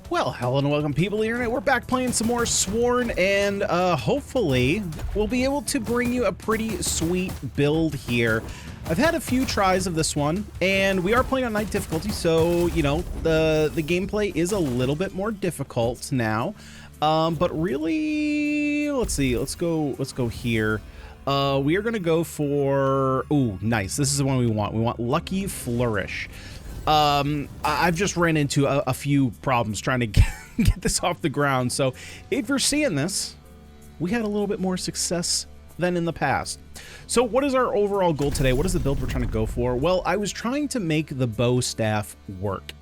Well, hello and welcome, people of the internet. We're back playing some more Sworn, and hopefully we'll be able to bring you a pretty sweet build here. I've had a few tries of this one, and we are playing on night difficulty, so you know the gameplay is a little bit more difficult now. But really, let's see. Let's go here. We are gonna go for nice. This is the one we want. We want Lucky Flourish. I've just ran into a few problems trying to get this off the ground. So if you're seeing this, we had a little bit more success than in the past. So what is our overall goal today? What is the build we're trying to go for? Well, I was trying to make the bow staff work.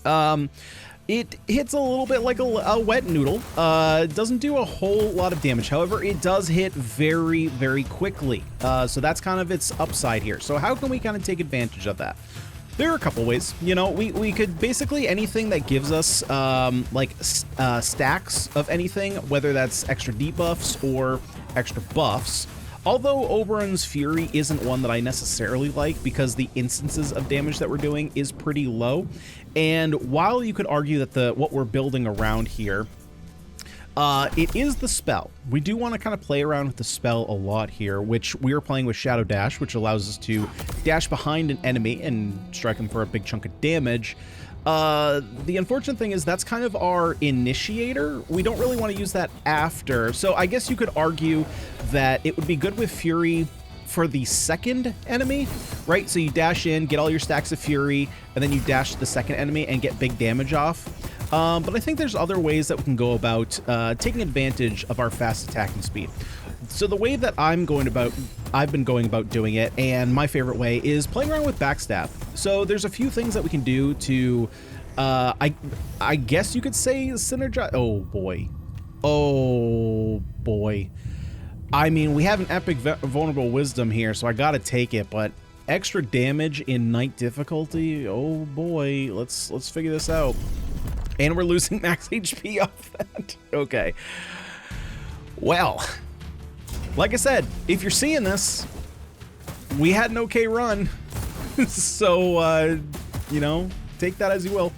It hits a little bit like a wet noodle. It doesn't do a whole lot of damage. However, it does hit very, very quickly. So that's kind of its upside here. So how can we kind of take advantage of that? There are a couple ways. You know, we could basically anything that gives us stacks of anything, whether that's extra debuffs or extra buffs. Although Oberon's Fury isn't one that I necessarily like because the instances of damage that we're doing is pretty low. And while you could argue that what we're building around here, it is the spell. We do want to kind of play around with the spell a lot here, which we are playing with Shadow Dash, which allows us to dash behind an enemy and strike them for a big chunk of damage. The unfortunate thing is that's kind of our initiator. We don't really want to use that after. So I guess you could argue that it would be good with Fury for the second enemy, right? So you dash in, get all your stacks of Fury, and then you dash to the second enemy and get big damage off. But I think there's other ways that we can go about taking advantage of our fast attacking speed. So the way that I've been going about doing it, and my favorite way, is playing around with Backstab. So there's a few things that we can do to, I guess you could say synergize. Oh boy. Oh boy. I mean, we have an epic vulnerable wisdom here, so I gotta take it, but extra damage in night difficulty, oh boy, let's figure this out. And we're losing max HP off that. Okay. Well, like I said, if you're seeing this, we had an okay run. So, you know, take that as you will.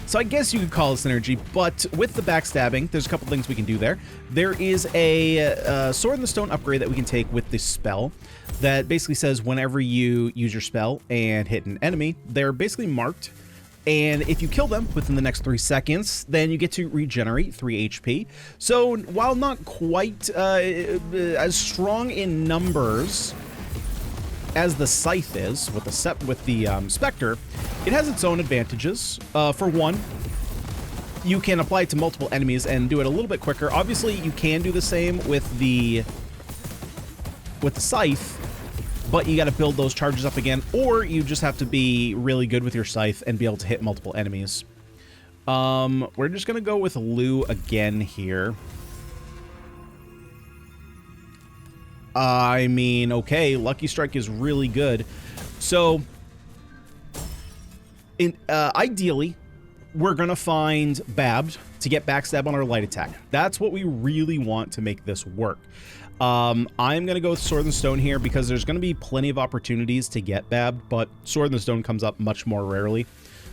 So I guess you could call it synergy, but with the backstabbing, there's a couple things we can do there. There is a Sword in the Stone upgrade that we can take with this spell that basically says whenever you use your spell and hit an enemy, they're basically marked. And if you kill them within the next 3 seconds, then you get to regenerate 3 HP. So while not quite as strong in numbers as the Scythe is with the Spectre, it has its own advantages. For one, you can apply it to multiple enemies and do it a little bit quicker. Obviously, you can do the same with the Scythe, but you got to build those charges up again, or you just have to be really good with your Scythe and be able to hit multiple enemies. We're just gonna go with Lou again here. I mean, okay, Lucky Strike is really good. So, ideally, we're gonna find Babbed to get Backstab on our light attack. That's what we really want to make this work. I'm going to go with Sword in the Stone here because there's going to be plenty of opportunities to get Babbed, but Sword in the Stone comes up much more rarely.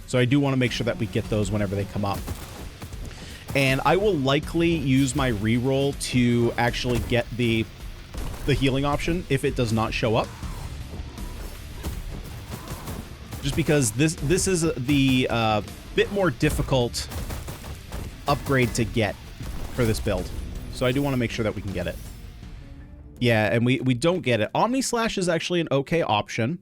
So I do want to make sure that we get those whenever they come up. And I will likely use my reroll to actually get the healing option if it does not show up. Just because this is the bit more difficult upgrade to get for this build. So I do want to make sure that we can get it. Yeah, and we don't get it. Omni Slash is actually an okay option.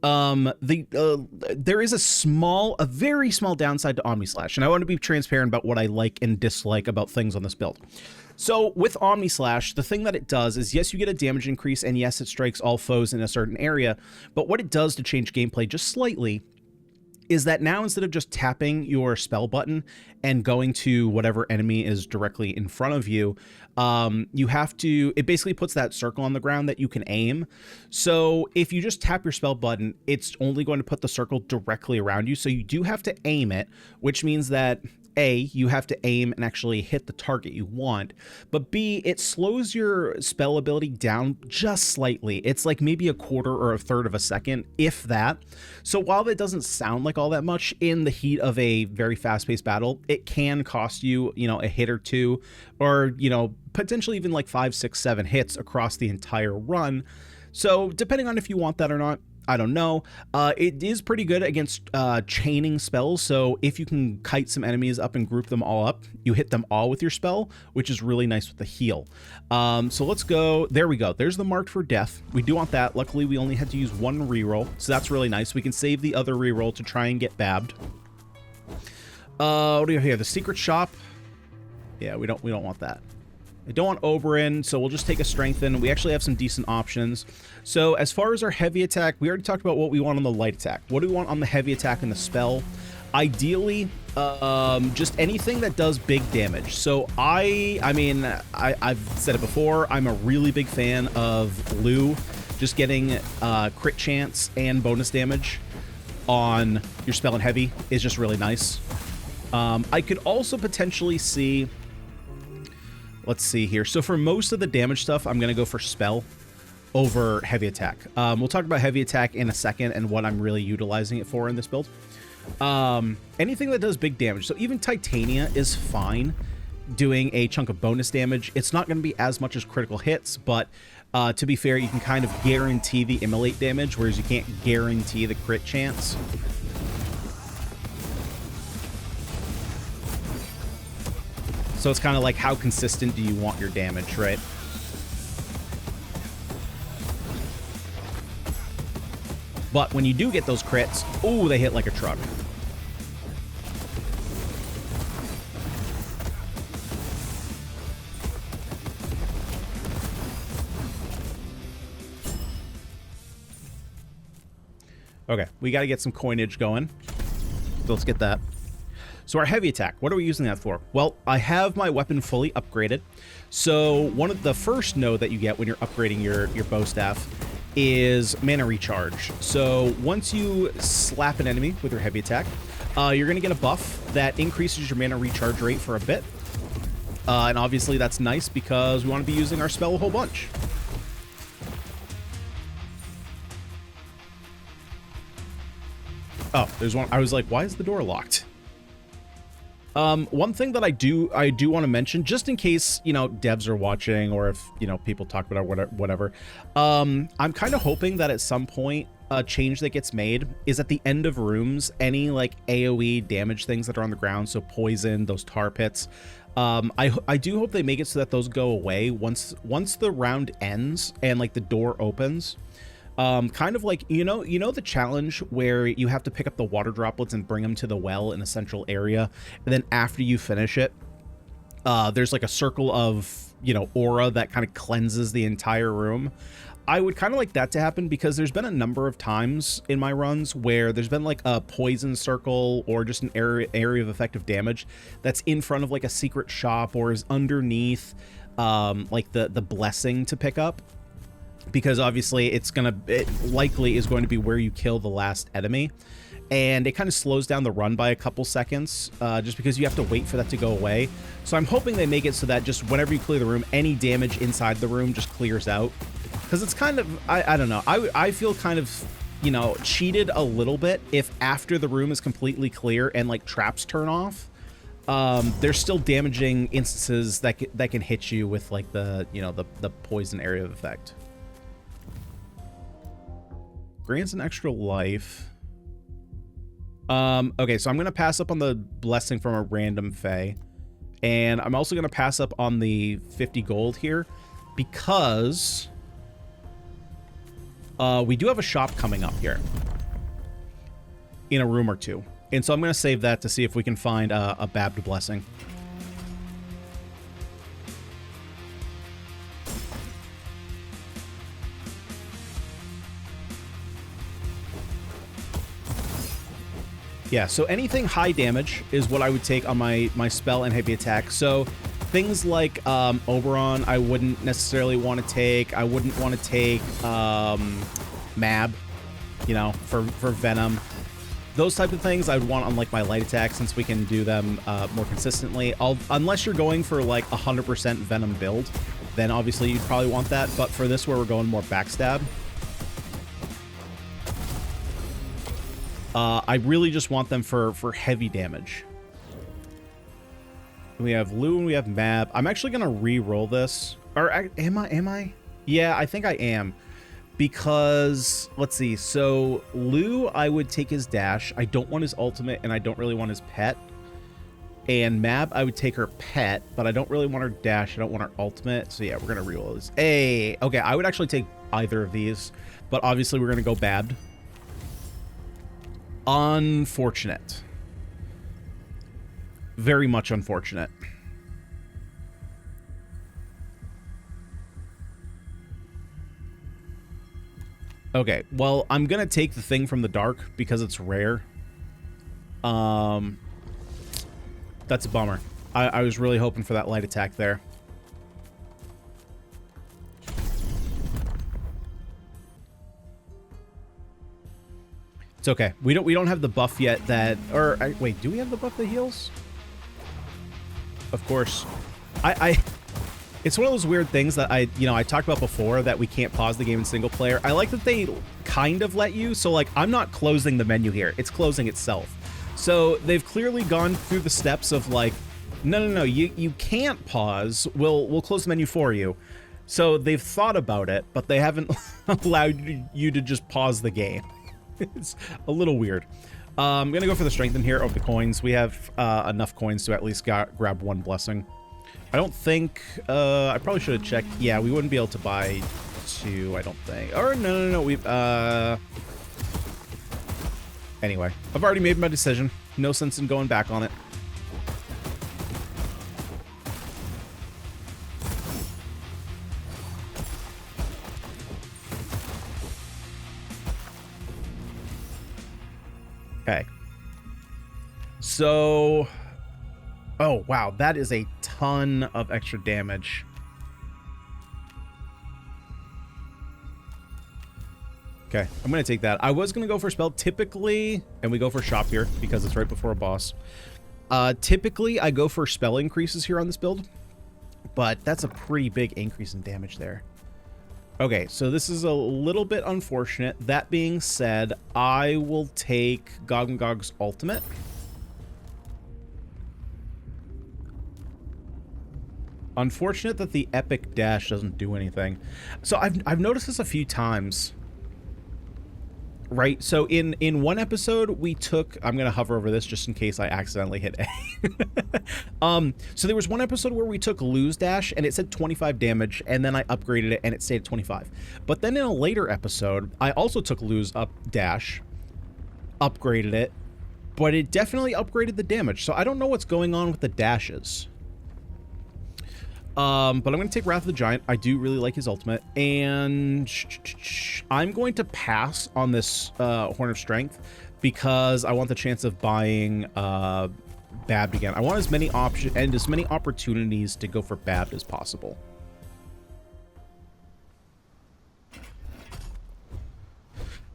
There is a very small downside to Omni Slash, and I want to be transparent about what I like and dislike about things on this build. So with Omni Slash, the thing that it does is, yes, you get a damage increase, and yes, it strikes all foes in a certain area, but what it does to change gameplay just slightly is that now instead of just tapping your spell button and going to whatever enemy is directly in front of you, you have to, it basically puts that circle on the ground that you can aim. So if you just tap your spell button, it's only going to put the circle directly around you. So you do have to aim it, which means that A, you have to aim and actually hit the target you want, but B, it slows your spell ability down just slightly. It's like maybe a quarter or a third of a second, if that. So while that doesn't sound like all that much in the heat of a very fast-paced battle, it can cost you, you know, a hit or two, or, you know, potentially even like 5, 6, 7 hits across the entire run. So depending on if you want that or not, I don't know. It is pretty good against chaining spells, so if you can kite some enemies up and group them all up, you hit them all with your spell, which is really nice with the heal. So let's go. There we go. There's the Marked for Death. We do want that. Luckily, we only had to use 1 reroll, so that's really nice. We can save the other reroll to try and get babbed. What do we have here? The Secret Shop. Yeah, we don't want that. I don't want Oberyn, so we'll just take a Strengthen. We actually have some decent options. So as far as our heavy attack, we already talked about what we want on the light attack. What do we want on the heavy attack and the spell? Ideally, just anything that does big damage. So I've said it before, I'm a really big fan of Lou just getting crit chance and bonus damage on your spell and heavy is just really nice. I could also potentially see... Let's see here. So for most of the damage stuff, I'm going to go for spell over heavy attack. We'll talk about heavy attack in a second and what I'm really utilizing it for in this build. Anything that does big damage. So even Titania is fine doing a chunk of bonus damage. It's not going to be as much as critical hits, but to be fair, you can kind of guarantee the immolate damage, whereas you can't guarantee the crit chance. So it's kind of like, how consistent do you want your damage, right? But when you do get those crits, oh, they hit like a truck. Okay, we got to get some coinage going. So let's get that. So our heavy attack, what are we using that for? Well, I have my weapon fully upgraded. So one of the first node that you get when you're upgrading your bow staff is mana recharge. So once you slap an enemy with your heavy attack, you're going to get a buff that increases your mana recharge rate for a bit. And obviously that's nice because we want to be using our spell a whole bunch. Oh, there's one. I was like, why is the door locked? One thing that I do want to mention, just in case, you know, devs are watching, or if, you know, people talk about it, whatever, I'm kind of hoping that at some point a change that gets made is at the end of rooms, any like AoE damage things that are on the ground, so poison, those tar pits, I do hope they make it so that those go away once the round ends and like the door opens. Kind of like, you know the challenge where you have to pick up the water droplets and bring them to the well in a central area, and then after you finish it, there's like a circle of, you know, aura that kind of cleanses the entire room. I would kind of like that to happen, because there's been a number of times in my runs where there's been like a poison circle or just an area of effective damage that's in front of like a secret shop or is underneath like the blessing to pick up. Because obviously it likely is going to be where you kill the last enemy, and it kind of slows down the run by a couple seconds, just because you have to wait for that to go away. So I'm hoping they make it so that just whenever you clear the room, any damage inside the room just clears out, because it's kind of, I don't know, I feel kind of, you know, cheated a little bit if after the room is completely clear and like traps turn off, there's still damaging instances that can hit you with like the, you know, the poison area of effect. Grants an extra life. Okay, so I'm going to pass up on the blessing from a random Fae. And I'm also going to pass up on the 50 gold here, because we do have a shop coming up here in a room or two. And so I'm going to save that to see if we can find a babbed blessing. Yeah, so anything high damage is what I would take on my spell and heavy attack. So things like Oberon, I wouldn't necessarily want to take. I wouldn't want to take Mab, you know, for Venom. Those type of things I would want on like my light attack, since we can do them more consistently. Unless you're going for like 100% venom build, then obviously you'd probably want that. But for this, where we're going more backstab, I really just want them for heavy damage. We have Lou and we have Mab. I'm actually gonna re-roll this, or am I? Yeah, I think I am. Because, let's see, so Lou, I would take his dash. I don't want his ultimate, and I don't really want his pet. And Mab, I would take her pet, but I don't really want her dash. I don't want her ultimate. So yeah, we're going to reroll this. Hey, okay, I would actually take either of these, but obviously we're going to go Babbed. Unfortunate. Very much unfortunate. Okay, well, I'm gonna take the thing from the dark because it's rare. That's a bummer. I was really hoping for that light attack there. It's okay. We don't have the buff yet that, or wait, do we have the buff that heals? Of course. It's one of those weird things that I talked about before, that we can't pause the game in single player. I like that they kind of let you. So, like, I'm not closing the menu here. It's closing itself. So they've clearly gone through the steps of like, no, you can't pause. We'll close the menu for you. So they've thought about it, but they haven't allowed you to just pause the game. It's a little weird. I'm going to go for the strengthen here of the coins. We have enough coins to at least grab one blessing. I don't think, I probably should have checked. Yeah, we wouldn't be able to buy two, I don't think. Or no, we've, anyway, I've already made my decision. No sense in going back on it. Okay. So, oh, wow, that is a ton of extra damage. Okay, I'm going to take that. I was going to go for spell typically, and we go for shop here because it's right before a boss. Typically, I go for spell increases here on this build, but that's a pretty big increase in damage there. Okay, so this is a little bit unfortunate. That being said, I will take Gog and Gog's ultimate. Unfortunate that the epic dash doesn't do anything. So I've noticed this a few times. Right, so in one episode we took, I'm gonna hover over this just in case I accidentally hit A. So there was one episode where we took Lou's dash and it said 25 damage, and then I upgraded it and it stayed at 25. But then in a later episode, I also took Lou's dash, upgraded it, but it definitely upgraded the damage. So I don't know what's going on with the dashes. But I'm going to take Wrath of the Giant. I do really like his ultimate. And I'm going to pass on this Horn of Strength because I want the chance of buying Babbed again. I want as many options and as many opportunities to go for Babbed as possible.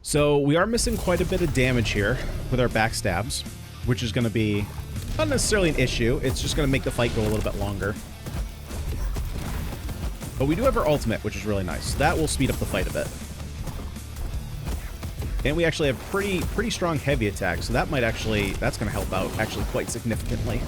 So we are missing quite a bit of damage here with our backstabs, which is going to be not necessarily an issue. It's just going to make the fight go a little bit longer. But we do have our ultimate, which is really nice. That will speed up the fight a bit. And we actually have pretty strong heavy attack, so that might actually, that's going to help out actually quite significantly.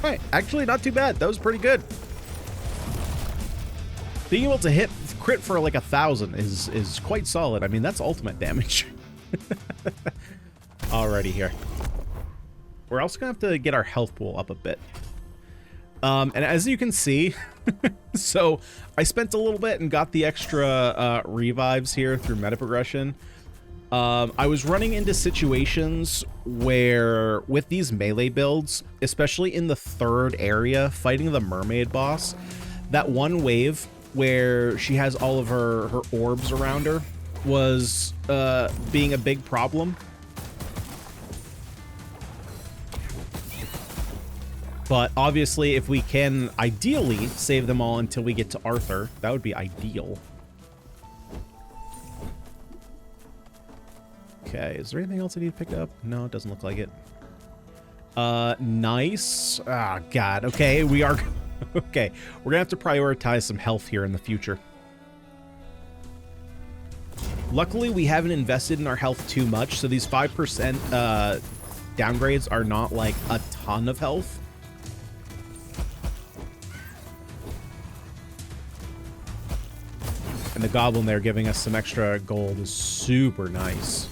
Alright, actually not too bad. That was pretty good. Being able to hit crit for like 1,000 is quite solid. I mean, that's ultimate damage. Alrighty here. We're also gonna have to get our health pool up a bit. And as you can see, so I spent a little bit and got the extra revives here through meta progression. I was running into situations where, with these melee builds, especially in the third area, fighting the mermaid boss, that one wave where she has all of her orbs around her was being a big problem. But obviously, if we can ideally save them all until we get to Arthur, that would be ideal. Okay, is there anything else I need to pick up? No, it doesn't look like it. Nice. Ah, God. Okay, we are... Okay, we're gonna have to prioritize some health here in the future. Luckily, we haven't invested in our health too much, so these 5% downgrades are not, like, a ton of health. And the goblin there giving us some extra gold is super nice.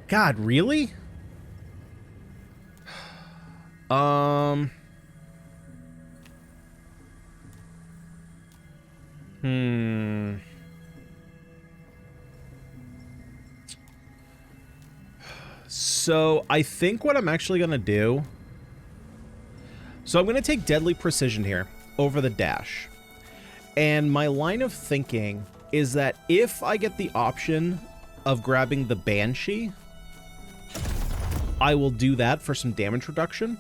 God, really? So I think what I'm actually going to do... So I'm going to take Deadly Precision here over the dash. And my line of thinking is that if I get the option of grabbing the Banshee, I will do that for some damage reduction.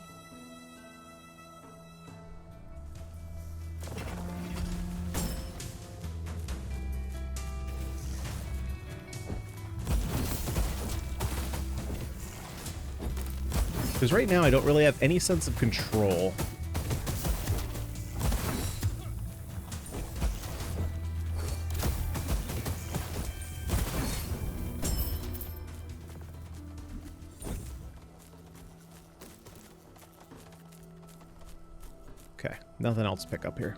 Because right now I don't really have any sense of control. Okay, nothing else to pick up here.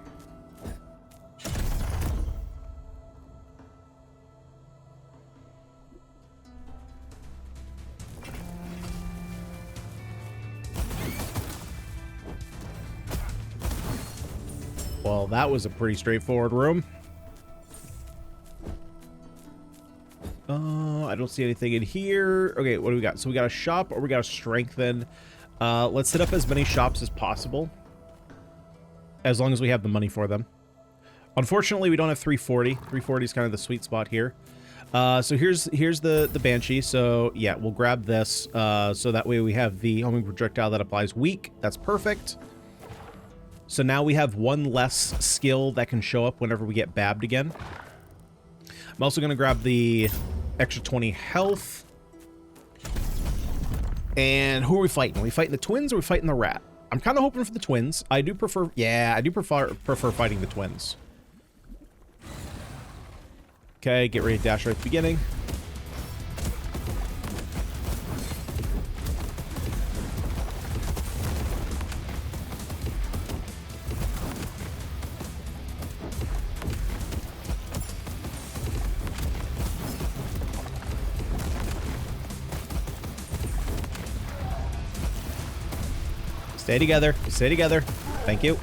Well, that was a pretty straightforward room. I don't see anything in here. Okay, what do we got? So we got a shop, or we got to strengthen. Let's set up as many shops as possible, as long as we have the money for them. Unfortunately, we don't have 340. 340 is kind of the sweet spot here. So here's the Banshee. So yeah, we'll grab this. So that way we have the homing projectile that applies weak. That's perfect. So now we have one less skill that can show up whenever we get babbed again. I'm also going to grab the extra 20 health. And who are we fighting? Are we fighting the twins or are we fighting the rat? I'm kind of hoping for the twins. I do prefer... Yeah, I do prefer fighting the twins. Okay, get ready to dash right at the beginning. Stay together. Stay together. Thank you.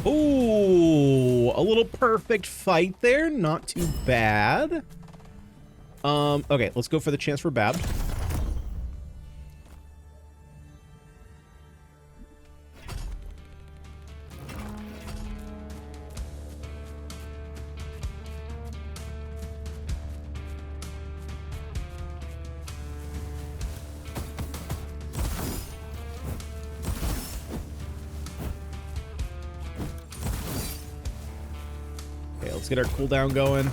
Ooh, a little perfect fight there. Not too bad. Okay, let's go for the chance for Babbed. Okay, let's get our cooldown going.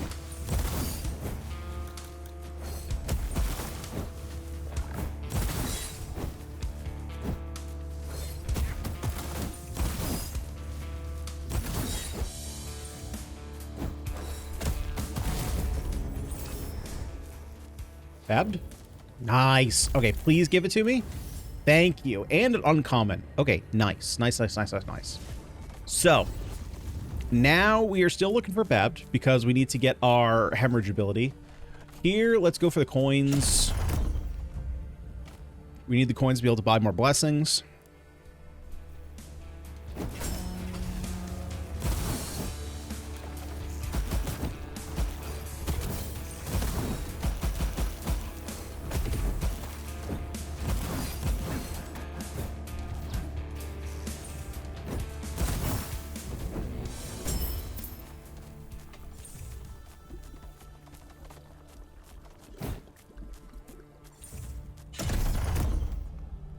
Babbed? Nice. Okay, please give it to me. Thank you. And an uncommon. Okay, nice. Nice, nice, nice, nice, nice. So, now we are still looking for Babbed because we need to get our hemorrhage ability. Here, let's go for the coins. We need the coins to be able to buy more blessings.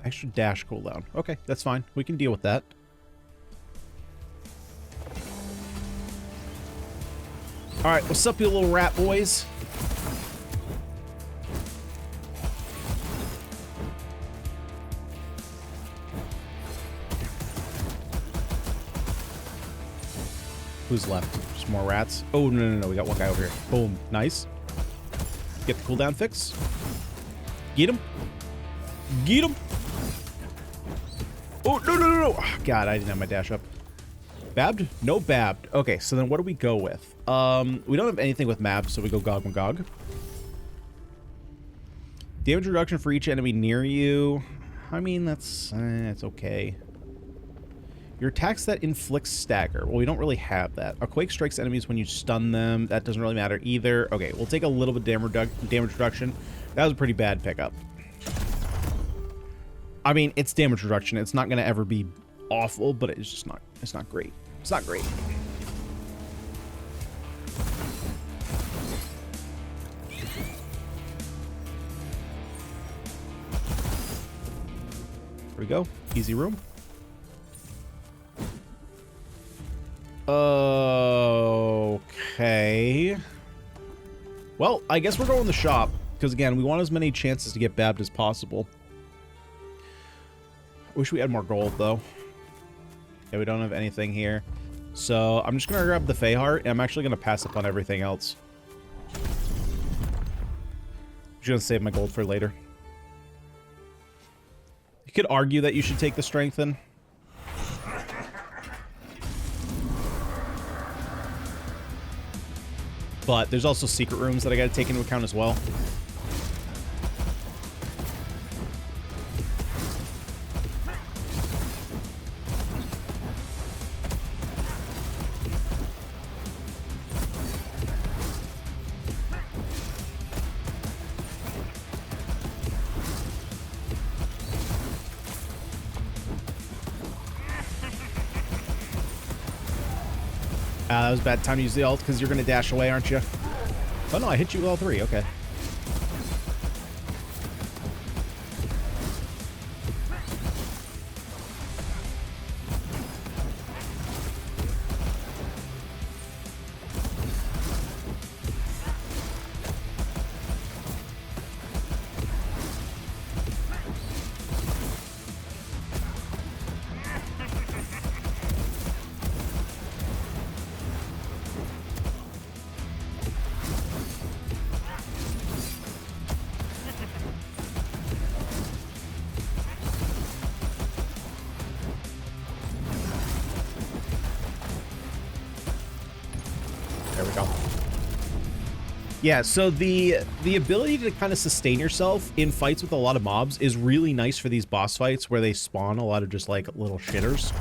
Extra dash cooldown. Okay, that's fine. We can deal with that. All right, what's up, you little rat boys? Who's left? Just more rats. Oh, no, no, no. We got one guy over here. Boom. Nice. Get the cooldown fix. Get him. Get him. Oh, no, no, no, no. Oh, God, I didn't have my dash up. Babbed? No babbed. Okay, so then what do we go with? We don't have anything with map, so we go Gog Magog. Damage reduction for each enemy near you. I mean, that's it's okay. Your attacks that inflicts stagger. Well, we don't really have that. A quake strikes enemies when you stun them. That doesn't really matter either. Okay, we'll take a little bit damage reduction. That was a pretty bad pickup. I mean, it's damage reduction. It's not going to ever be awful, but it's just not, it's not great. It's not great. There we go. Easy room. Okay. Well, I guess we're going to the shop, because again, we want as many chances to get babbed as possible. Wish we had more gold, though. Yeah, we don't have anything here. So, I'm just going to grab the Fey Heart, and I'm actually going to pass up on everything else. I'm just going to save my gold for later. You could argue that you should take the Strengthen. But there's also secret rooms that I gotta take into account as well. That was a bad time to use the ult because you're going to dash away, aren't you? Oh no, I hit you with all three. Okay. There we go. Yeah, so the ability to kind of sustain yourself in fights with a lot of mobs is really nice for these boss fights where they spawn a lot of just like little shitters.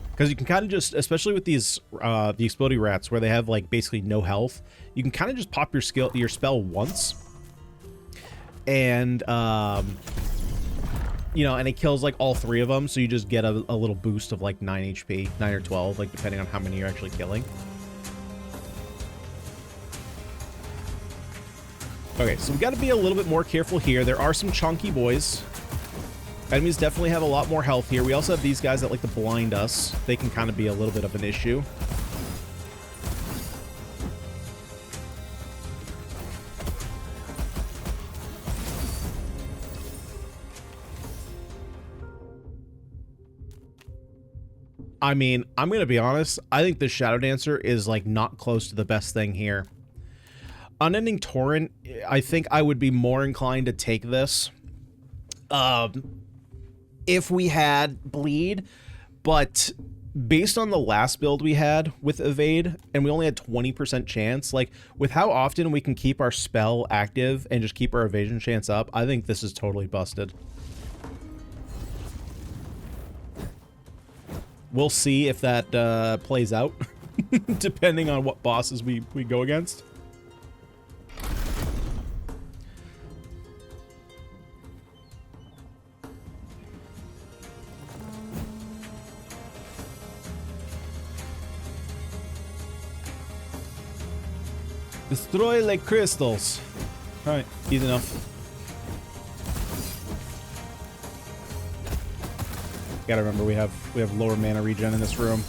Because you can kind of just, especially with these the exploding rats where they have like basically no health, you can kind of just pop your spell once. And you know, and it kills like all three of them, so you just get a little boost of like 9 HP, 9 or 12, like depending on how many you're actually killing. Okay, so we got to be a little bit more careful here. There are some chunky boys. Enemies definitely have a lot more health here. We also have these guys that like to blind us. They can kind of be a little bit of an issue. I mean, I'm going to be honest. I think the Shadow Dancer is like not close to the best thing here. Unending Torrent, I think I would be more inclined to take this if we had Bleed, but based on the last build we had with Evade, and we only had 20% chance, like, with how often we can keep our spell active and just keep our evasion chance up, I think this is totally busted. We'll see if that plays out, depending on what bosses we go against. Destroy like crystals. All right, easy enough. Gotta remember we have lower mana regen in this room,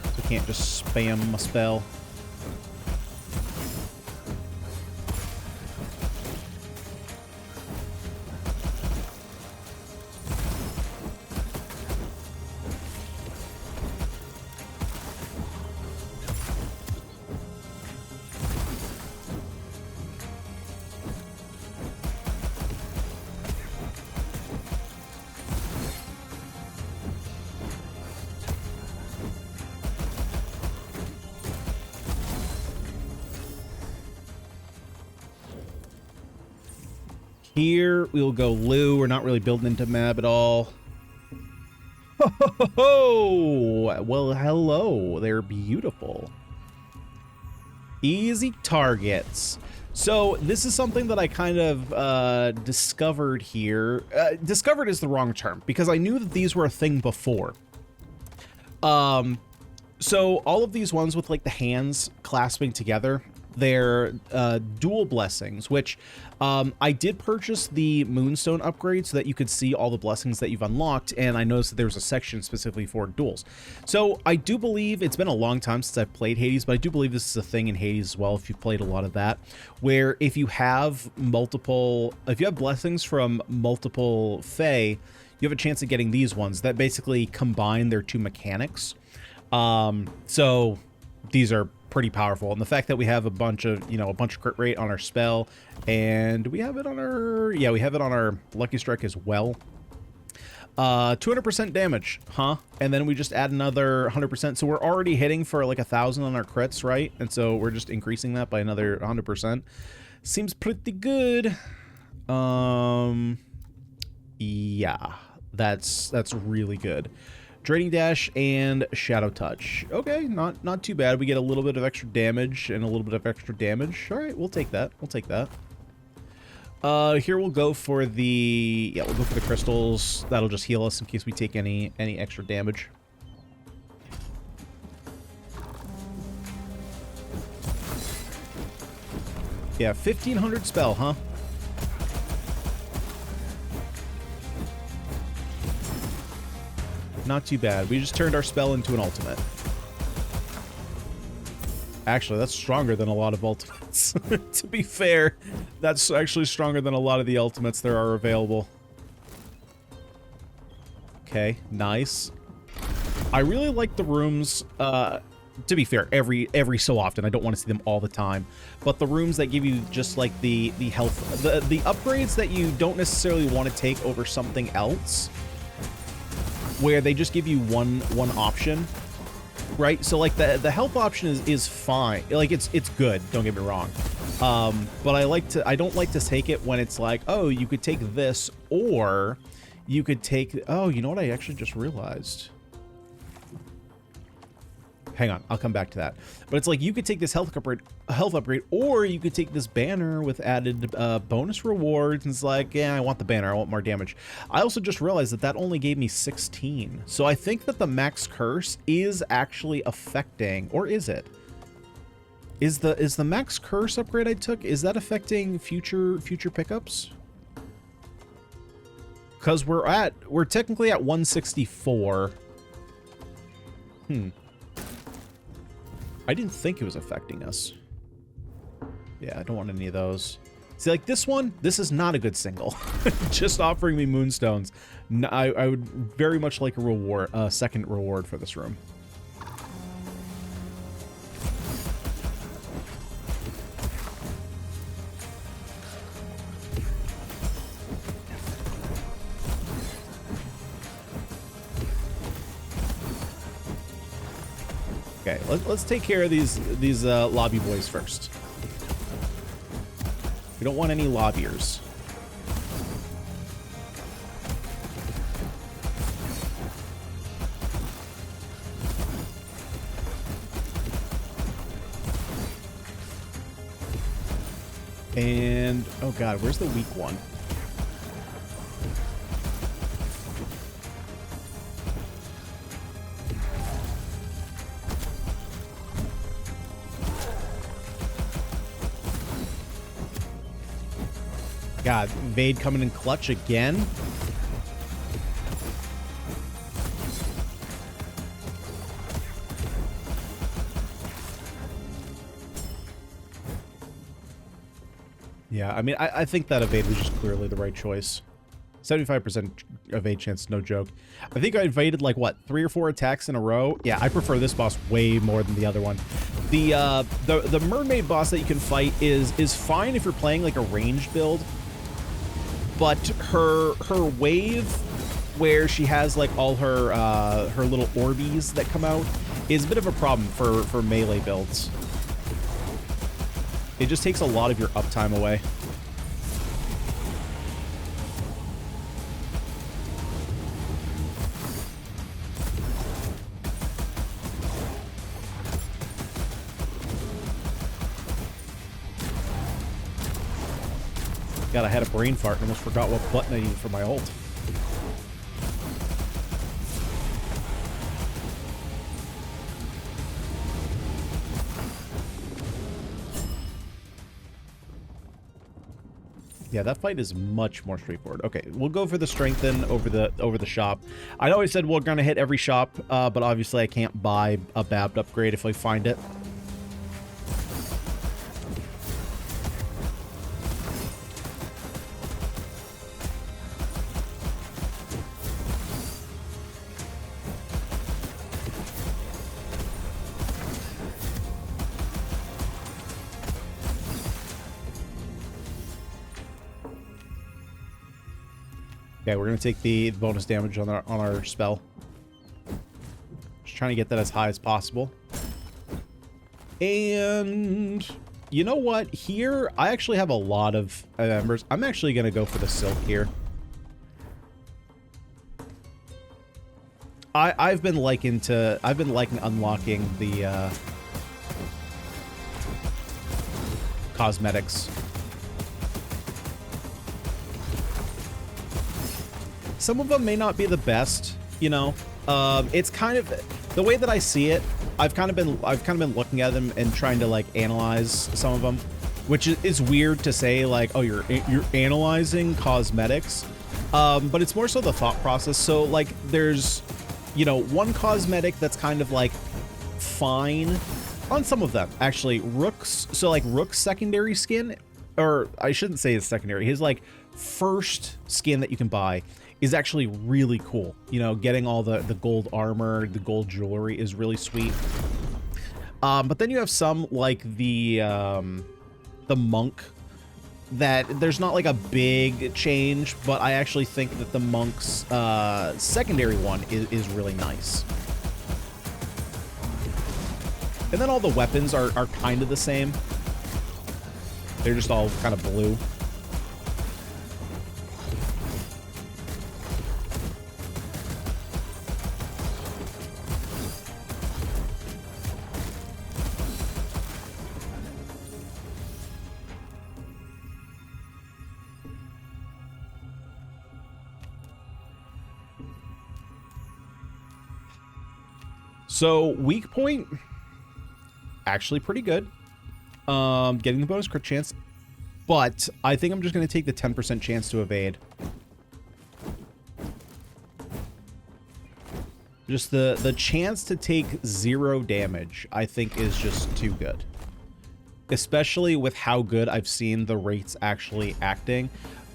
so we can't just spam a spell. Here we'll go Lou. We're not really building into Mab at all. Ho, ho, ho, ho. Well, hello. They're beautiful. Easy targets. So this is something that I kind of discovered here. Discovered is the wrong term, because I knew that these were a thing before. So all of these ones with like the hands clasping together, they're dual blessings, which I did purchase the Moonstone upgrade so that you could see all the blessings that you've unlocked, and I noticed that there was a section specifically for duels. So I do believe, it's been a long time since I've played Hades, but I do believe this is a thing in Hades as well, if you've played a lot of that, where if you have blessings from multiple Fae, you have a chance of getting these ones that basically combine their two mechanics. So these are pretty powerful, and the fact that we have a bunch of crit rate on our spell, and we have it on our Lucky Strike as well. 200% damage, huh? And then we just add another 100%, so we're already hitting for like 1,000 on our crits, right? And so we're just increasing that by another 100%. Seems pretty good. Yeah, that's really good. Draining Dash and Shadow Touch. Okay, not too bad. We get a little bit of extra damage and a little bit of extra damage. All right, we'll take that. We'll take that. Here we'll go for the crystals. That'll just heal us in case we take any extra damage. Yeah, 1,500 spell, huh? Not too bad. We just turned our spell into an ultimate. Actually, that's stronger than a lot of ultimates. To be fair, that's actually stronger than a lot of the ultimates there are available. Okay, nice. I really like the rooms, to be fair, every so often. I don't want to see them all the time. But the rooms that give you just like the health, the upgrades that you don't necessarily want to take over something else, where they just give you one option, right? So like the health option is fine, like it's good, don't get me wrong, but I don't like to take it when it's like, oh, you could take this, or you could take, oh, you know what I actually just realized, hang on, I'll come back to that. But it's like you could take this health upgrade, or you could take this banner with added bonus rewards. And it's like, yeah, I want the banner. I want more damage. I also just realized that only gave me 16. So I think that the max curse is actually affecting, or is it? Is the max curse upgrade I took, is that affecting future pickups? Because we're technically at 164. I didn't think it was affecting us. Yeah, I don't want any of those. See, like this one, this is not a good single. Just offering me moonstones. No, I would very much like a reward, second reward for this room. Okay, let's take care of these lobby boys first. We don't want any lobbiers. And, oh god, where's the weak one? God, Vade coming in clutch again. Yeah, I mean, I think that evade was just clearly the right choice. 75% evade chance, no joke. I think I evaded, like, what, 3 or 4 attacks in a row? Yeah, I prefer this boss way more than the other one. The mermaid boss that you can fight is fine if you're playing, like, a ranged build. But her wave, where she has, like, all her her little orbies that come out, is a bit of a problem for melee builds. It just takes a lot of your uptime away. God, I had a brain fart and almost forgot what button I needed for my ult. Yeah, that fight is much more straightforward. Okay, we'll go for the strengthen over the shop. I know I said we're gonna hit every shop, but obviously I can't buy a Babbed upgrade if I find it. Okay, we're gonna take the bonus damage on our spell. Just trying to get that as high as possible. And you know what? Here, I actually have a lot of embers. I'm actually gonna go for the silk here. I've been liking unlocking the cosmetics. Some of them may not be the best, you know. It's kind of the way that I see it. I've kind of been looking at them and trying to like analyze some of them, which is weird to say, like, oh, you're analyzing cosmetics, but it's more so the thought process. So like, there's, you know, one cosmetic that's kind of like fine on some of them. Actually, Rook's, so like Rook's secondary skin, or I shouldn't say his secondary, his like first skin that you can buy is actually really cool. You know, getting all the gold armor, the gold jewelry is really sweet. But then you have some like the monk, that there's not like a big change, but I actually think that the monk's secondary one is really nice. And then all the weapons are kind of the same. They're just all kind of blue. So weak point, actually pretty good. Getting the bonus crit chance, but I think I'm just going to take the 10% chance to evade. Just the chance to take 0 damage, I think, is just too good. Especially with how good I've seen the rates actually acting.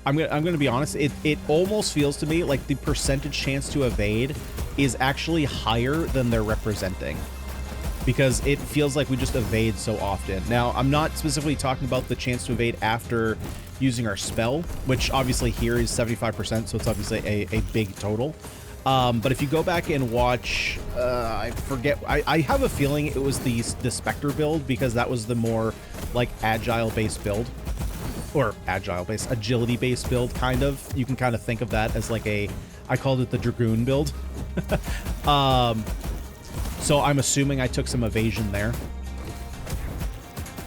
I'm gonna be honest, it almost feels to me like the percentage chance to evade is actually higher than they're representing, because it feels like we just evade so often. Now, I'm not specifically talking about the chance to evade after using our spell, which obviously here is 75%, so it's obviously a big total. But if you go back and watch, I forget, I have a feeling it was the Spectre build, because that was the more like agile-based build. Or agile-based, agility-based build, kind of. You can kind of think of that as like I called it the Dragoon build. So I'm assuming I took some evasion there.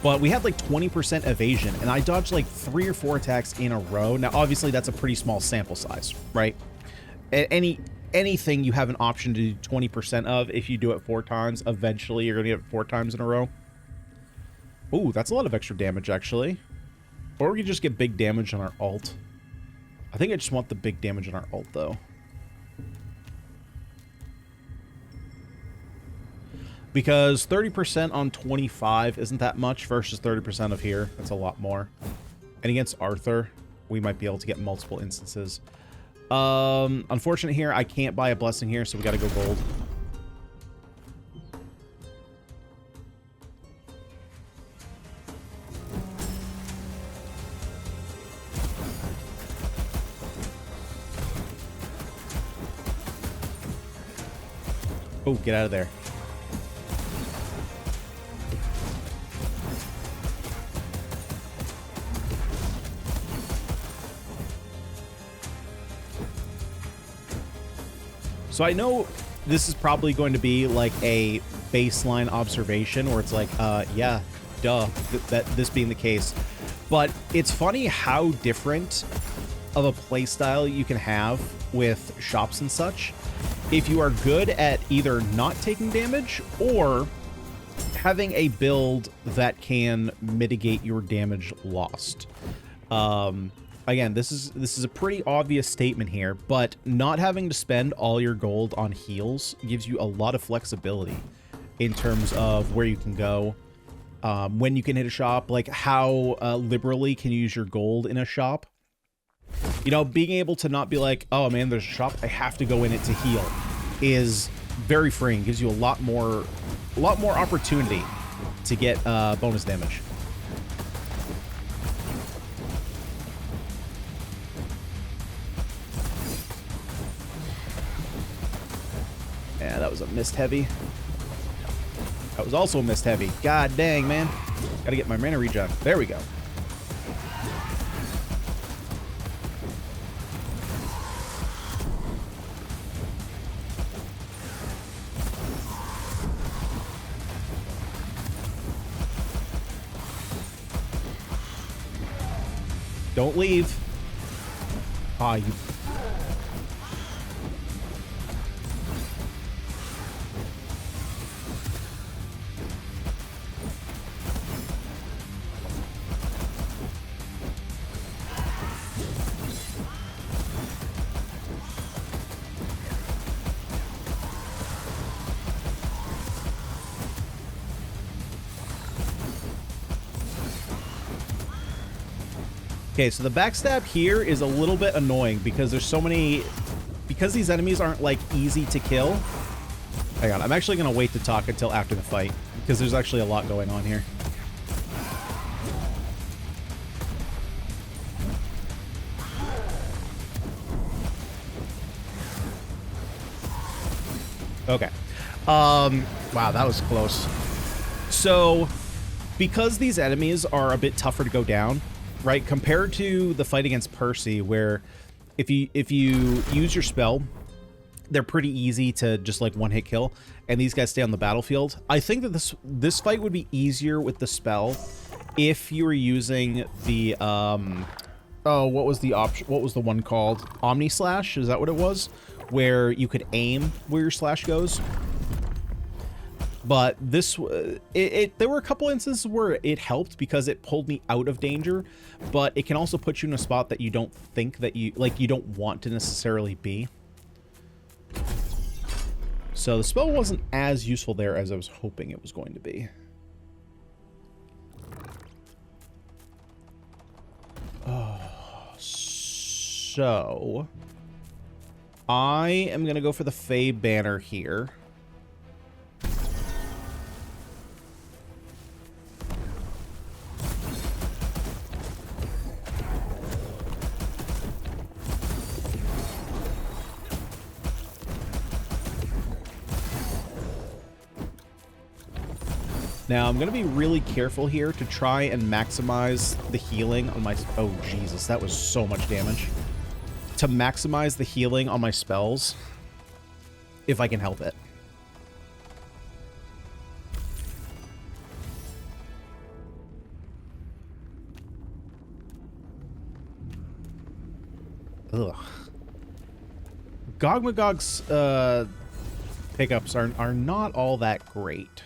But we had like 20% evasion, and I dodged like 3 or 4 attacks in a row. Now, obviously, that's a pretty small sample size, right? Anything you have an option to do 20% of, if you do it 4 times, eventually you're going to get it 4 times in a row. Ooh, that's a lot of extra damage, actually. Or we could just get big damage on our ult. I think I just want the big damage on our ult, though. Because 30% on 25 isn't that much versus 30% of here. That's a lot more. And against Arthur, we might be able to get multiple instances. Unfortunate here, I can't buy a blessing here, so we gotta go gold. Oh, get out of there. So I know this is probably going to be like a baseline observation where it's like, yeah, duh, this being the case. But it's funny how different of a playstyle you can have with shops and such if you are good at either not taking damage or having a build that can mitigate your damage lost. Again, this is a pretty obvious statement here, but not having to spend all your gold on heals gives you a lot of flexibility in terms of where you can go, when you can hit a shop, like how liberally can you use your gold in a shop. You know, being able to not be like, oh man, there's a shop, I have to go in it to heal, is very freeing. Gives you a lot more opportunity to get bonus damage. Yeah, that was a mist heavy. That was also a mist heavy. God dang, man. Gotta get my mana regen. There we go. Don't leave. Ah, you... Okay, so the backstab here is a little bit annoying because there's so many... Because these enemies aren't, like, easy to kill. Hang on, I'm actually going to wait to talk until after the fight, because there's actually a lot going on here. Okay. Wow, that was close. So, because these enemies are a bit tougher to go down, right, compared to the fight against Percy, where if you use your spell, they're pretty easy to just like one-hit kill, and these guys stay on the battlefield. I think that this fight would be easier with the spell if you were using the oh, what was the option? What was the one called? Omni Slash? Is that what it was? Where you could aim where your slash goes. But this, there were a couple instances where it helped because it pulled me out of danger, but it can also put you in a spot that you don't think that you don't want to necessarily be. So the spell wasn't as useful there as I was hoping it was going to be. So I am going to go for the Fae banner here. Now, I'm going to be really careful here to try and maximize the healing on my... Oh, Jesus, that was so much damage. To maximize the healing on my spells, if I can help it. Ugh. Gogmagog's pickups are not all that great.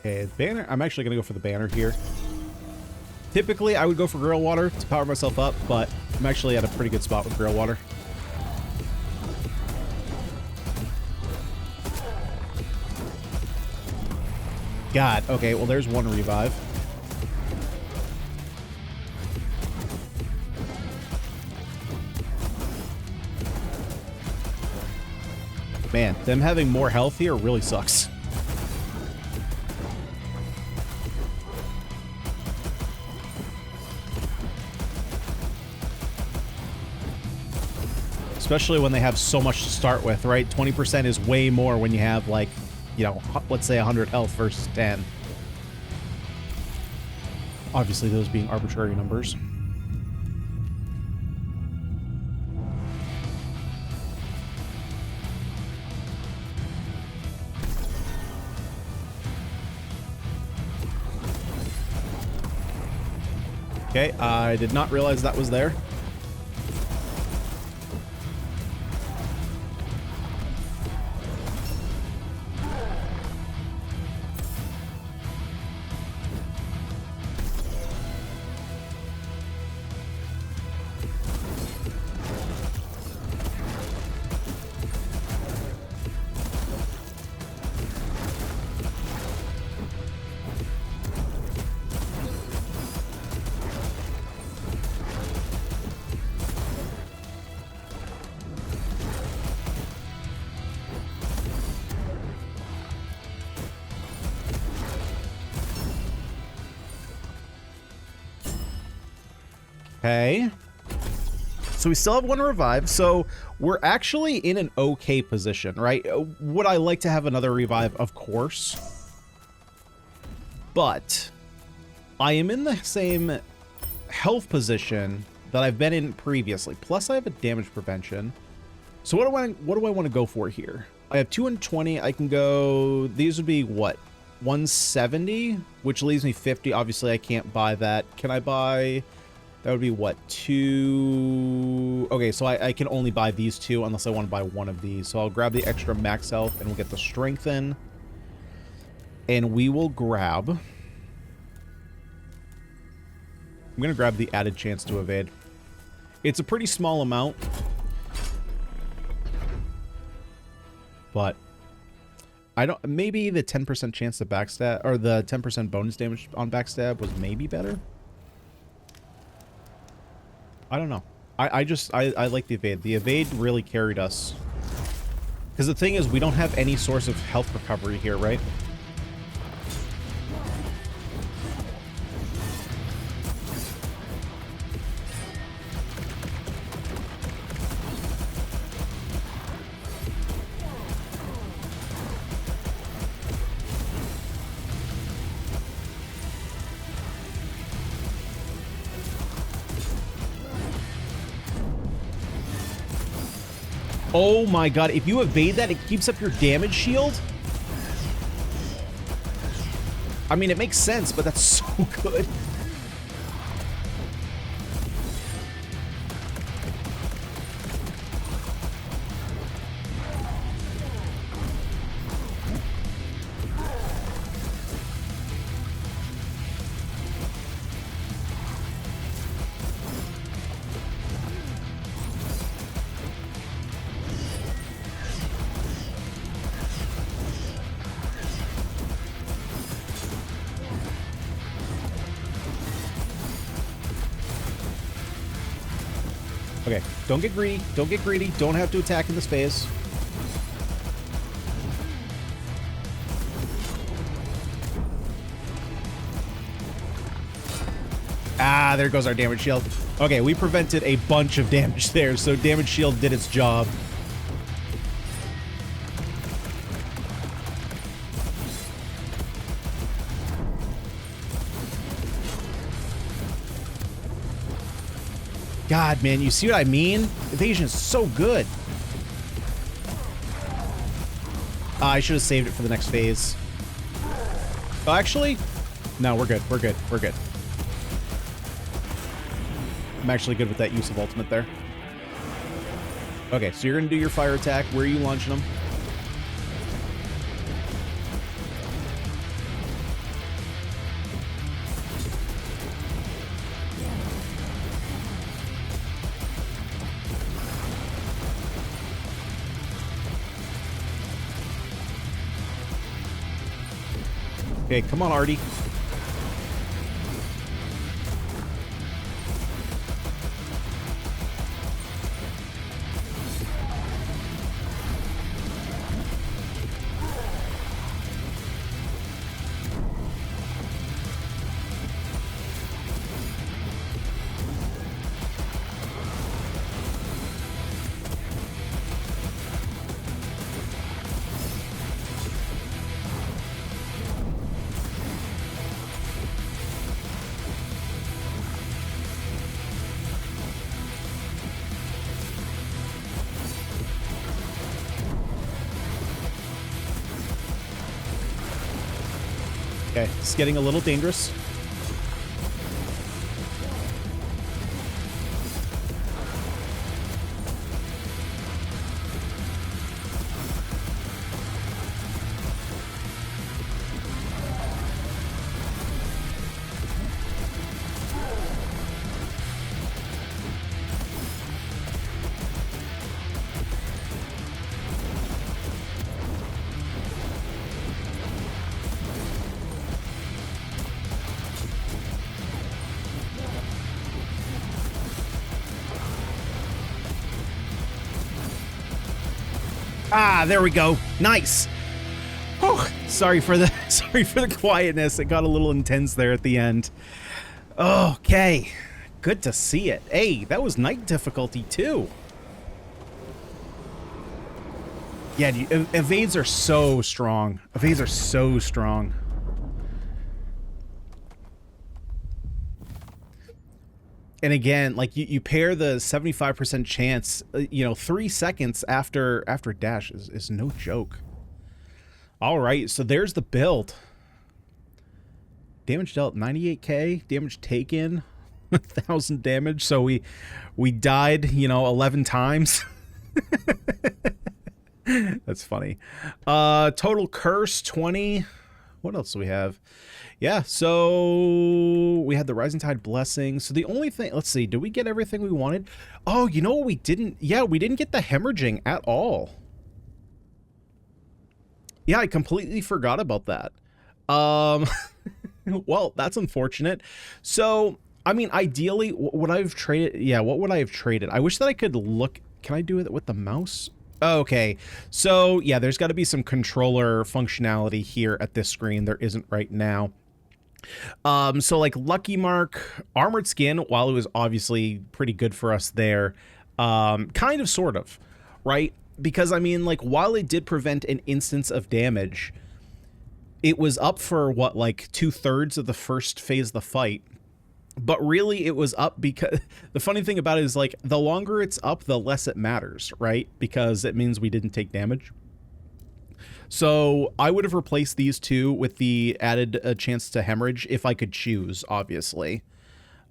Okay, banner. I'm actually going to go for the banner here. Typically, I would go for Grill Water to power myself up, but I'm actually at a pretty good spot with Grill Water. God, okay, well, there's one revive. Man, them having more health here really sucks. Especially when they have so much to start with, right? 20% is way more when you have, like, you know, let's say 100 health versus 10. Obviously, those being arbitrary numbers. Okay, I did not realize that was there. Okay. So we still have one revive. So we're actually in an okay position, right? Would I like to have another revive? Of course. But I am in the same health position that I've been in previously. Plus I have a damage prevention. So what do I want to go for here? I have 220. I can go, these would be what? 170, which leaves me 50. Obviously I can't buy that. Can I buy... That would be what, 2... Okay, so I can only buy these two unless I want to buy one of these. So I'll grab the extra max health and we'll get the strengthen. And we will grab... I'm going to grab the added chance to evade. It's a pretty small amount. But I don't... Maybe the 10% chance to backstab... Or the 10% bonus damage on backstab was maybe better? I don't know. I like the evade. The evade really carried us. Because the thing is, we don't have any source of health recovery here, right? Oh my god, if you evade that, it keeps up your damage shield? I mean, it makes sense, but that's so good. Okay, don't get greedy. Don't get greedy. Don't have to attack in this phase. Ah, there goes our damage shield. Okay, we prevented a bunch of damage there, so damage shield did its job. God, man, you see what I mean? Evasion is so good. I should have saved it for the next phase. Oh, actually, no, we're good. We're good. We're good. I'm actually good with that use of ultimate there. Okay, so you're going to do your fire attack. Where are you launching them? Okay, come on, Artie. Okay, it's getting a little dangerous. Ah, there we go. Nice. Oh, sorry for the quietness. It got a little intense there at the end. Okay. Good to see it. Hey, that was night difficulty too. Yeah, evades are so strong. Evades are so strong. And again, like you pair the 75% chance, 3 seconds after dash is no joke. All right, so there's the build. Damage dealt 98k, damage taken 1,000 damage. So we died, 11 times. That's funny. Total curse 20. What else do we have? Yeah, so we had the Rising Tide Blessing. So the only thing, let's see, did we get everything we wanted? Oh, you know what we didn't? Yeah, we didn't get the hemorrhaging at all. Yeah, I completely forgot about that. Well, that's unfortunate. So, I mean, ideally, what would I have traded? Yeah, what would I have traded? I wish that I could look. Can I do it with the mouse? Okay, so yeah, there's got to be some controller functionality here at this screen. There isn't right now. So like Lucky Mark, Armored Skin, while it was obviously pretty good for us there, kind of, sort of, right? Because I mean, like, while it did prevent an instance of damage, it was up for what, like 2/3 of the first phase of the fight. But really, it was up because the funny thing about it is, like, the longer it's up, the less it matters, right? Because it means we didn't take damage. So I would have replaced these two with the added chance to hemorrhage if I could choose, obviously.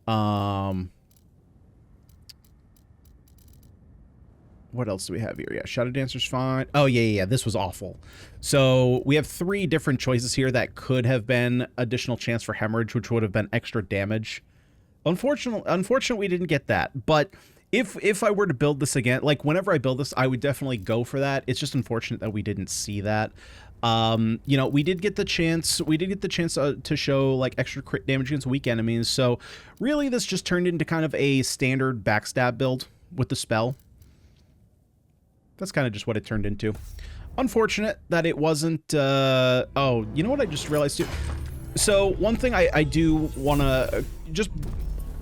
What else do we have here? Yeah, Shadow Dancer's fine. Oh, yeah, this was awful. So we have 3 different choices here that could have been additional chance for hemorrhage, which would have been extra damage. Unfortunately, we didn't get that. But if I were to build this again, like whenever I build this, I would definitely go for that. It's just unfortunate that we didn't see that. We did get the chance. We did get the chance to show like extra crit damage against weak enemies. So really, this just turned into kind of a standard backstab build. with the spell. That's kind of just what it turned into. Unfortunate that it wasn't, oh, you know what I just realized too? So one thing I do want to just,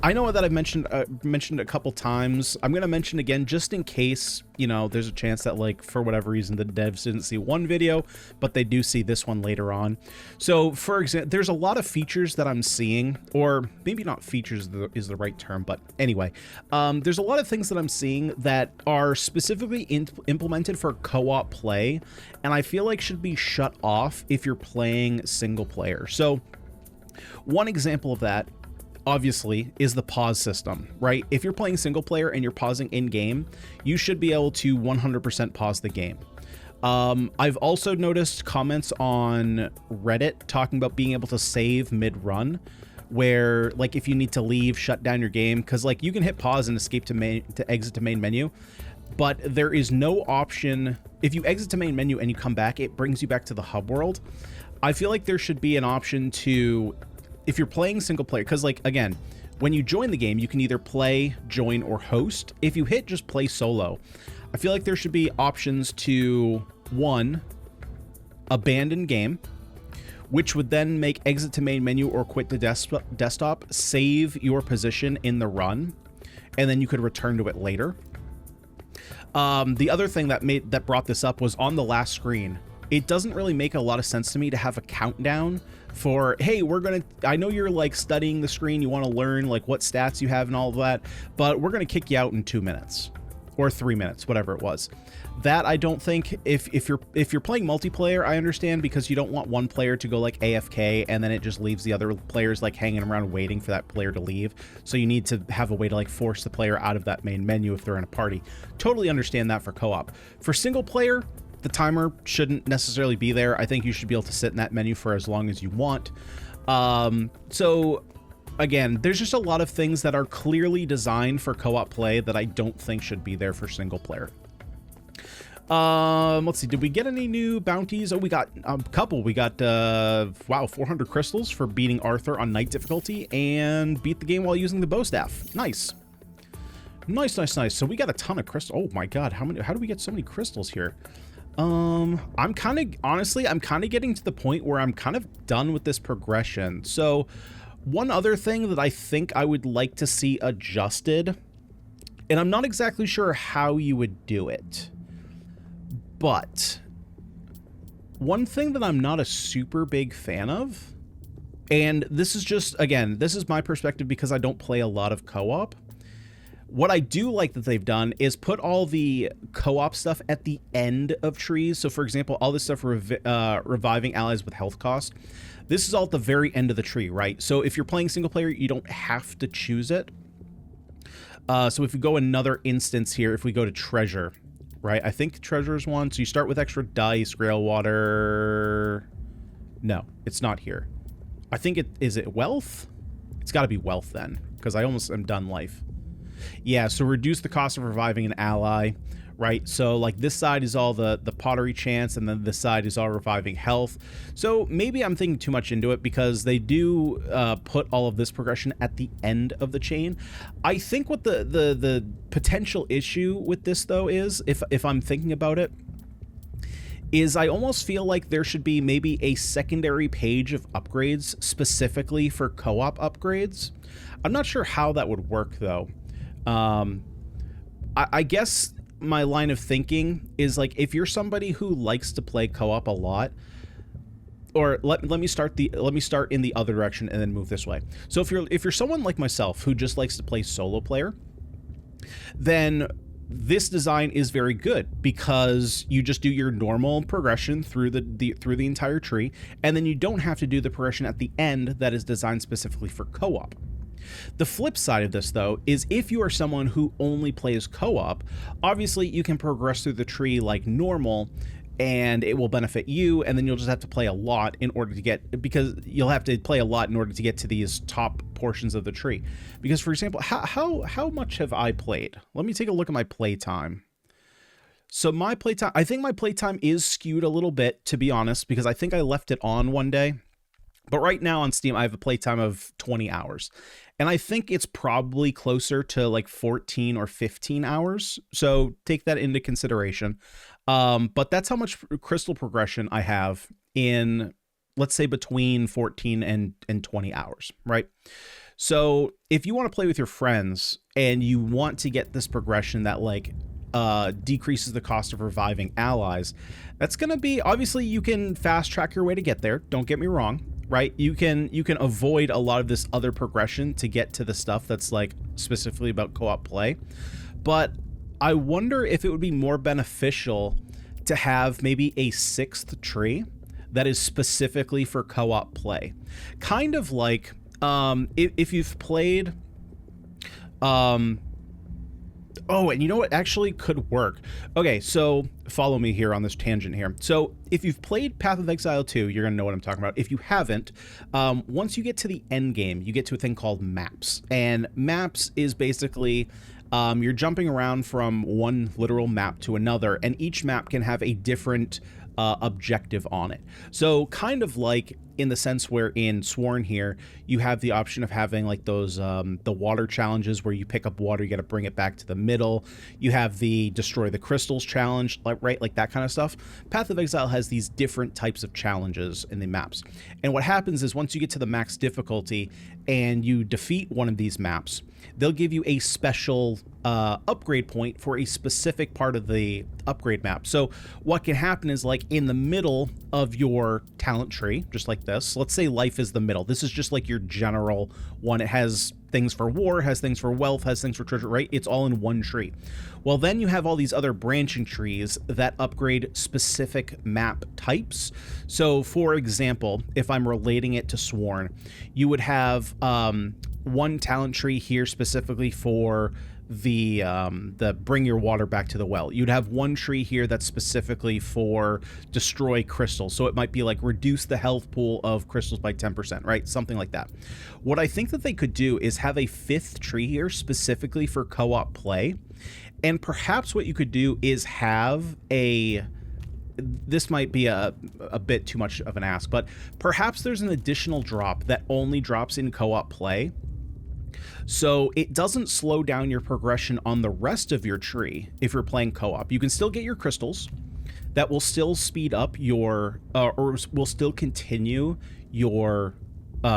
I know that I've mentioned a couple times. I'm going to mention again, just in case, you know, there's a chance that, like, for whatever reason, the devs didn't see one video, but they do see this one later on. So, for example, there's a lot of features that I'm seeing, or maybe not features is the right term, but anyway, there's a lot of things that I'm seeing that are specifically implemented for co-op play, and I feel like should be shut off if you're playing single player. So, one example of that, obviously, is the pause system, right? If you're playing single player and you're pausing in game, you should be able to 100% pause the game. I've also noticed comments on Reddit talking about being able to save mid-run, where, like, if you need to leave, shut down your game, because, like, you can hit pause and escape to exit to main menu, but there is no option. If you exit to main menu and you come back, it brings you back to the hub world. I feel like there should be an option to, if you're playing single player, because, like, again, when you join the game, you can either play, join, or host. If you hit just play solo, I feel like there should be options to, one, abandon game, which would then make exit to main menu or quit the desktop, save your position in the run, and then you could return to it later. The other thing that brought this up was on the last screen. It doesn't really make a lot of sense to me to have a countdown for, hey, I know you're, like, studying the screen, you want to learn, like, what stats you have and all of that, but we're going to kick you out in 2 minutes or 3 minutes, whatever it was. That, I don't think, if you're playing multiplayer, I understand, because you don't want one player to go, like, AFK and then it just leaves the other players, like, hanging around waiting for that player to leave. So you need to have a way to, like, force the player out of that main menu if they're in a party. Totally understand that for co-op. For single player, the timer shouldn't necessarily be there. I think you should be able to sit in that menu for as long as you want. So again, there's just a lot of things that are clearly designed for co-op play that I don't think should be there for single player. Let's see, did we get any new bounties? Oh, we got a couple. We got, wow, 400 crystals for beating Arthur on night difficulty and beat the game while using the bow staff. Nice. Nice, nice, nice. So we got a ton of crystals. Oh my god, how do we get so many crystals here? I'm kind of, honestly, I'm kind of getting to the point where I'm kind of done with this progression. So one other thing that I think I would like to see adjusted, and I'm not exactly sure how you would do it, but one thing that I'm not a super big fan of, and this is just, again, this is my perspective because I don't play a lot of co-op. What I do like that they've done is put all the co-op stuff at the end of trees. So, for example, all this stuff reviving allies with health cost. This is all at the very end of the tree, right? So if you're playing single player, you don't have to choose it. So if we go another instance here, if we go to treasure, right? I think treasure is one. So you start with extra dice, grail water. No, it's not here. I think is it wealth? It's got to be wealth then, because I almost am done life. Yeah, so reduce the cost of reviving an ally, right? So, like, this side is all the pottery chance, and then this side is all reviving health. So maybe I'm thinking too much into it, because they do put all of this progression at the end of the chain. I think what the potential issue with this, though, is, if I'm thinking about it, is I almost feel like there should be maybe a secondary page of upgrades specifically for co-op upgrades. I'm not sure how that would work, though. I guess my line of thinking is, like, if you're somebody who likes to play co-op a lot, or let me start in the other direction and then move this way. So if you're someone like myself who just likes to play solo player, then this design is very good, because you just do your normal progression through the entire tree, and then you don't have to do the progression at the end that is designed specifically for co-op. The flip side of this, though, is if you are someone who only plays co-op, obviously you can progress through the tree like normal, and it will benefit you, and then you'll just have to play a lot in order to get, because you'll have to play a lot in order to get to these top portions of the tree. Because, for example, how much have I played? Let me take a look at my playtime. So my playtime, I think my playtime is skewed a little bit, to be honest, because I think I left it on one day. But right now on Steam, I have a playtime of 20 hours. And I think it's probably closer to like 14 or 15 hours. So take that into consideration. But that's how much crystal progression I have in, let's say, between 14 and 20 hours, right? So if you want to play with your friends and you want to get this progression that like decreases the cost of reviving allies, that's going to be, obviously you can fast track your way to get there. Don't get me wrong, right? You can avoid a lot of this other progression to get to the stuff that's like specifically about co-op play. But I wonder if it would be more beneficial to have maybe a 6th tree that is specifically for co-op play. Kind of like if you've played oh, and you know what actually could work? Okay, so follow me here on this tangent here. So if you've played Path of Exile 2, you're going to know what I'm talking about. If you haven't, once you get to the end game, you get to a thing called maps. And maps is basically you're jumping around from one literal map to another, and each map can have a different objective on it. So kind of like in the sense where in Sworn here, you have the option of having like those the water challenges where you pick up water, you got to bring it back to the middle. You have the destroy the crystals challenge, right, like that kind of stuff. Path of Exile has these different types of challenges in the maps. And what happens is once you get to the max difficulty and you defeat one of these maps, they'll give you a special upgrade point for a specific part of the upgrade map. So what can happen is like in the middle of your talent tree, just like this, let's say life is the middle. This is just like your general one. It has things for war, has things for wealth, has things for treasure, right? It's all in one tree. Well, then you have all these other branching trees that upgrade specific map types. So for example, if I'm relating it to Sworn, you would have one talent tree here specifically for the bring your water back to the well. You'd have one tree here that's specifically for destroy crystals. So it might be like reduce the health pool of crystals by 10%, right? Something like that. What I think that they could do is have a 5th tree here specifically for co-op play. And perhaps what you could do is have this might be a bit too much of an ask, but perhaps there's an additional drop that only drops in co-op play. So it doesn't slow down your progression on the rest of your tree if you're playing co-op. You can still get your crystals. That will still speed up your, or will still continue your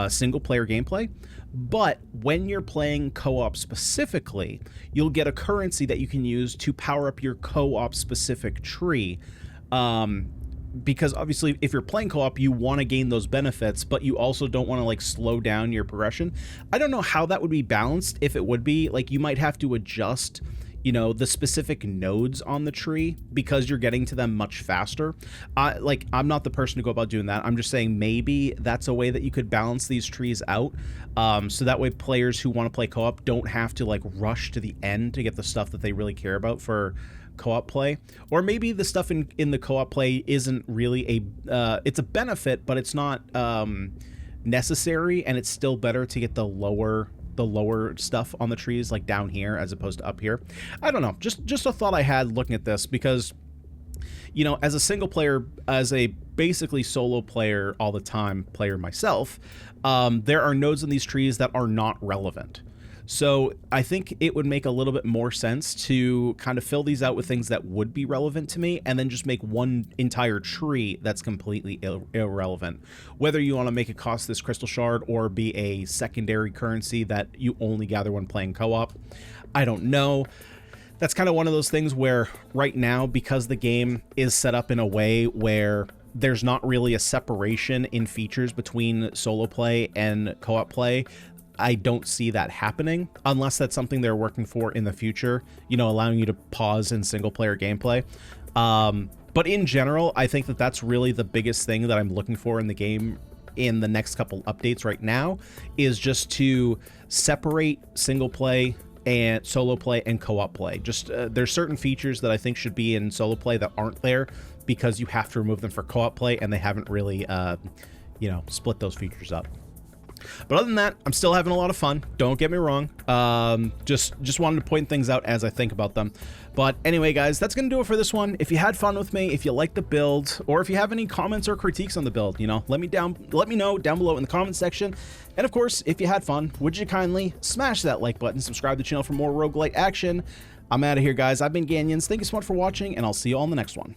single player gameplay. But when you're playing co-op specifically, you'll get a currency that you can use to power up your co-op specific tree. Because obviously if you're playing co-op, you want to gain those benefits, but you also don't want to like slow down your progression. I don't know how that would be balanced. If it would be, like, you might have to adjust, you know, the specific nodes on the tree because you're getting to them much faster. I'm not the person to go about doing that. I'm just saying maybe that's a way that you could balance these trees out. So that way players who want to play co-op don't have to like rush to the end to get the stuff that they really care about for co-op play. Or maybe the stuff in the co-op play isn't really it's a benefit, but it's not necessary, and it's still better to get the lower stuff on the trees, like down here as opposed to up here. I don't know, just a thought I had looking at this, because you know, as a single player, as a basically solo player all the time player myself, there are nodes in these trees that are not relevant. So I think it would make a little bit more sense to kind of fill these out with things that would be relevant to me, and then just make one entire tree that's completely irrelevant. Whether you want to make it cost this crystal shard or be a secondary currency that you only gather when playing co-op, I don't know. That's kind of one of those things where right now, because the game is set up in a way where there's not really a separation in features between solo play and co-op play, I don't see that happening unless that's something they're working for in the future, you know, allowing you to pause in single player gameplay. But in general, I think that that's really the biggest thing that I'm looking for in the game in the next couple updates right now, is just to separate single play and solo play and co-op play. Just there's certain features that I think should be in solo play that aren't there because you have to remove them for co-op play, and they haven't really, you know, split those features up. But other than that, I'm still having a lot of fun. Don't get me wrong. Just wanted to point things out as I think about them. But anyway, guys, that's going to do it for this one. If you had fun with me, if you liked the build, or if you have any comments or critiques on the build, you know, let me know down below in the comment section. And of course, if you had fun, would you kindly smash that like button, subscribe to the channel for more roguelite action. I'm out of here, guys. I've been Ganyonz. Thank you so much for watching, and I'll see you all in the next one.